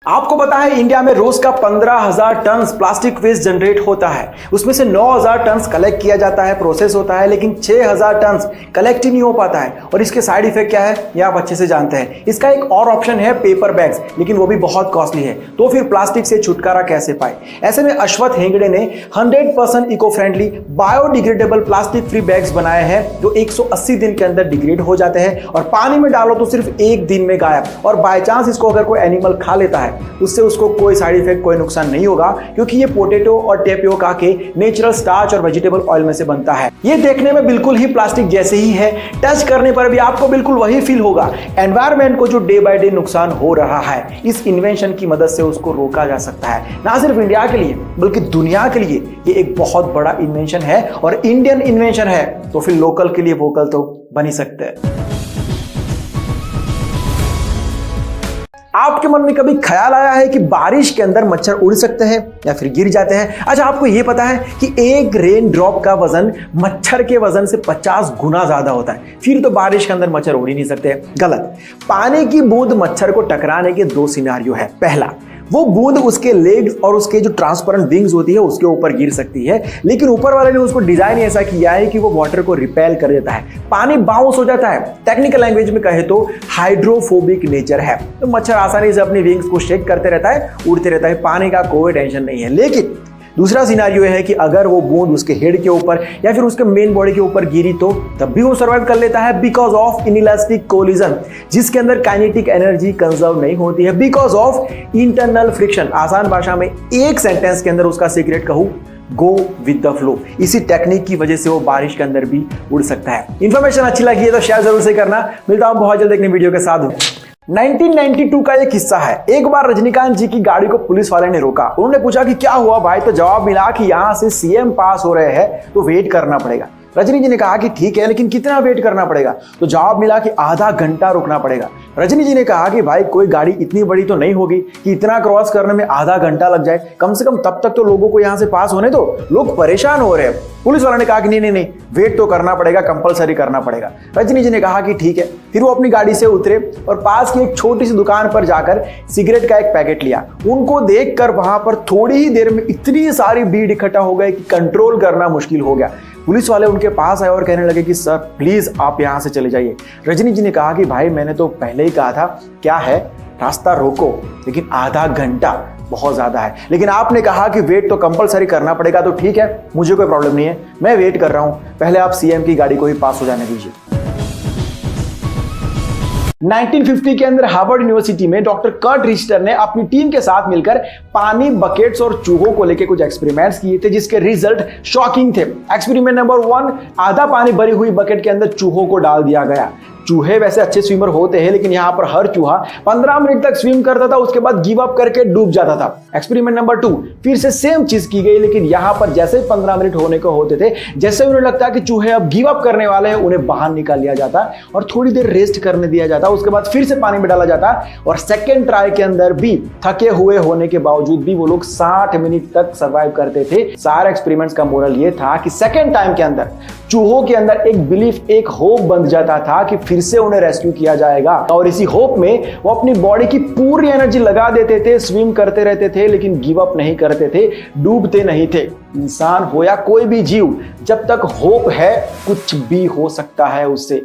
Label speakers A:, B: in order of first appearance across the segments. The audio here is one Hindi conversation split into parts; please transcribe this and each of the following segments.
A: आपको पता है इंडिया में रोज का 15,000 टन प्लास्टिक वेस्ट जनरेट होता है। उसमें से 9,000 टन कलेक्ट किया जाता है, प्रोसेस होता है, लेकिन 6,000 टन कलेक्ट ही नहीं हो पाता है। और इसके साइड इफेक्ट क्या है ये आप अच्छे से जानते हैं। इसका एक और ऑप्शन है पेपर बैग्स, लेकिन वो भी बहुत कॉस्टली है। तो फिर प्लास्टिक से छुटकारा कैसे पाए? ऐसे में अश्वथ हेगड़े ने 100% eco friendly biodegradable plastic free bags बनाए हैं जो 180 दिन के अंदर डिग्रेड हो जाते हैं और पानी में डालो तो सिर्फ एक दिन में गायब। और बाय चांस इसको अगर कोई एनिमल खा लेता है उससे उसको कोई साइड इफेक्ट, कोई नुकसान नहीं होगा, क्योंकि ये पोटैटो और टेपियोका के नेचुरल स्टार्च और वेजिटेबल ऑयल में से बनता है। ये देखने में बिल्कुल ही प्लास्टिक जैसे ही है, टच करने पर भी आपको बिल्कुल वही फील होगा। एनवायरनमेंट को जो डे बाय डे नुकसान हो रहा है, इस इन्वेंशन की मदद से उसको रोका जा सकता है। ना सिर्फ इंडिया के लिए बल्कि दुनिया के लिए ये एक बहुत बड़ा इन्वेंशन है और इंडियन इन्वेंशन है, तो फिर लोकल के लिए वोकल तो बन ही सकते हैं। आपके मन में कभी ख्याल आया है कि बारिश के अंदर मच्छर उड़ सकते हैं या फिर गिर जाते हैं? अच्छा, आपको यह पता है कि एक रेन ड्रॉप का वजन मच्छर के वजन से 50 गुना ज्यादा होता है। फिर तो बारिश के अंदर मच्छर उड़ ही नहीं सकते। गलत। पानी की बूंद मच्छर को टकराने के दो सिनारियो है। पहला, वो बूंद उसके लेग्स और उसके जो ट्रांसपेरेंट विंग्स होती है उसके ऊपर गिर सकती है, लेकिन ऊपर वाले ने उसको डिजाइन ऐसा किया है कि वो वाटर को रिपेल कर देता है, पानी बाउंस हो जाता है। टेक्निकल लैंग्वेज में कहे तो हाइड्रोफोबिक नेचर है। तो मच्छर आसानी से अपनी विंग्स को शेक करते रहता है, उड़ते रहता है, पानी का कोई टेंशन नहीं है। लेकिन दूसरा सिनारियो है कि अगर वो बूंद उसके हेड के ऊपर या फिर उसके मेन बॉडी के ऊपर गिरी तो तब भी वो सर्वाइव कर लेता है, बिकॉज ऑफ इनइलास्टिक कोलिजन, जिसके अंदर काइनेटिक एनर्जी कंजर्व नहीं होती है, बिकॉज ऑफ इंटरनल फ्रिक्शन। आसान भाषा में एक सेंटेंस के अंदर उसका सीक्रेट कहूं, गो विद द फ्लो। इसी टेक्निक की वजह से वो बारिश के अंदर भी उड़ सकता है। इंफॉर्मेशन अच्छी लगी है तो शेयर जरूर से करना। मिलता हूं बहुत जल्द एक नई वीडियो के साथ। 1992 का एक किस्सा है। एक बार रजनीकांत जी की गाड़ी को पुलिस वाले ने रोका। उन्होंने पूछा कि क्या हुआ भाई? तो जवाब मिला कि यहाँ से सीएम पास हो रहे हैं तो वेट करना पड़ेगा। रजनी जी ने कहा कि ठीक है, लेकिन कितना वेट करना पड़ेगा? तो जवाब मिला कि आधा घंटा रुकना पड़ेगा। रजनी जी ने कहा कि भाई कोई गाड़ी इतनी बड़ी तो नहीं होगी कि इतना क्रॉस करने में आधा घंटा लग जाए, कम से कम तब तक तो लोगों को यहाँ से पास होने दो, लोग परेशान हो रहे हैं। पुलिस वाले ने कहा कि नहीं, वेट तो करना पड़ेगा, कंपलसरी करना पड़ेगा। रजनी जी ने कहा कि ठीक है। फिर वो अपनी गाड़ी से उतरे और पास की एक छोटी सी दुकान पर जाकर सिगरेट का एक पैकेट लिया। उनको देखकर वहां पर थोड़ी ही देर में इतनी सारी भीड़ इकट्ठा हो गई कि कंट्रोल करना मुश्किल हो गया। पुलिस वाले उनके पास आए और कहने लगे कि सर प्लीज आप यहां से चले जाइए। रजनी जी ने कहा कि भाई मैंने तो पहले ही कहा था, क्या है, रास्ता रोको, लेकिन आधा घंटा बहुत ज्यादा है। लेकिन आपने कहा कि वेट तो कंपलसरी करना पड़ेगा, तो ठीक है, मुझे कोई प्रॉब्लम नहीं है, मैं वेट कर रहा हूं, पहले आप सीएम की गाड़ी को ही पास हो जाने दीजिए। 1950 के अंदर हार्वर्ड यूनिवर्सिटी में डॉक्टर कर्ट रिचटर ने अपनी टीम के साथ मिलकर पानी बकेट्स और चूहों को लेकर कुछ एक्सपेरिमेंट्स किए थे, जिसके रिजल्ट शॉकिंग थे। एक्सपेरिमेंट नंबर 1, आधा पानी भरी हुई बकेट के अंदर चूहों को डाल दिया गया। चूहे वैसे अच्छे स्विमर होते हैं, लेकिन यहाँ पर हर चूहा 15 मिनट तक स्विम करता था, उसके बाद गिव अप करके डूब जाता था। एक्सपेरिमेंट नंबर 2, फिर से सेम चीज की गई, लेकिन यहाँ पर जैसे 15 मिनट होने को होते थे, जैसे उन्हें लगता कि चूहे अब गिव अप करने वाले हैं, उन्हें बाहर निकाल लिया जाता और थोड़ी देर रेस्ट करने दिया जाता। उसके बाद फिर से पानी में डाला जाता और सेकेंड ट्राई के अंदर भी थके हुए होने के बावजूद भी वो लोग 60 मिनट तक सर्वाइव करते थे। सारे एक्सपेरिमेंट्स का मोरल ये था कि सेकेंड टाइम के अंदर चूहों के अंदर एक बिलीफ, एक होप बन जाता था कि फिर से उन्हें रेस्क्यू किया जाएगा, और इसी होप में वो अपनी बॉडी की पूरी एनर्जी लगा देते थे, स्विम करते रहते थे, लेकिन गिव अप नहीं करते थे, डूबते नहीं थे। इंसान हो या कोई भी जीव, जब तक होप है कुछ भी हो सकता है उससे।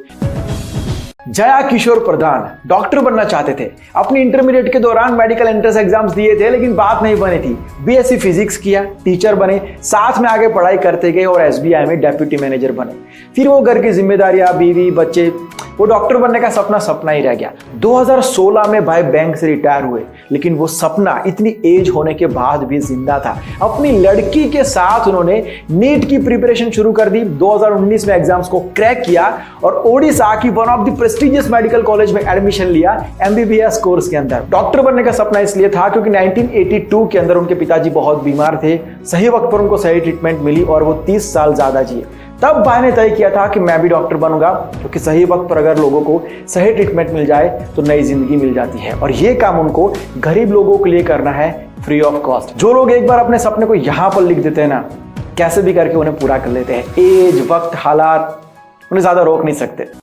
A: जया किशोर प्रधान डॉक्टर बनना चाहते थे। अपनी इंटरमीडिएट के दौरान मेडिकल एंट्रेंस एग्जाम्स दिए थे, लेकिन बात नहीं बनी थी। बीएससी फिजिक्स किया, टीचर बने, साथ में आगे पढ़ाई करते गए और एसबीआई में डेप्यूटी मैनेजर बने। फिर वो घर की जिम्मेदारियां, बीवी, बच्चे, वो डॉक्टर बनने का सपना ही रह गया। 2016 में भाई बैंक से रिटायर हुए, लेकिन वो सपना इतनी एज होने के बाद भी जिंदा था। अपनी लड़की के साथ उन्होंने नीट की प्रिपरेशन शुरू कर दी। 2019 में एग्जाम्स को क्रैक किया और ओडिशा की one of the prestigious medical college में एडमिशन लिया एमबीबीएस कोर्स के अंदर। डॉक्टर बनने का सपना इसलिए था क्योंकि 1982 के अंदर उनके पिताजी बहुत बीमार थे। सही वक्त पर उनको सही ट्रीटमेंट मिली और वो 30 साल ज्यादा जिए। तब भाई ने तय किया था कि मैं भी डॉक्टर बनूंगा, क्योंकि सही वक्त पर अगर लोगों को सही ट्रीटमेंट मिल जाए तो नई जिंदगी मिल जाती है। और ये काम उनको गरीब लोगों के लिए करना है फ्री ऑफ कॉस्ट। जो लोग एक बार अपने सपने को यहां पर लिख देते हैं ना, कैसे भी करके उन्हें पूरा कर लेते हैं। एज, वक्त, हालात उन्हें ज्यादा रोक नहीं सकते।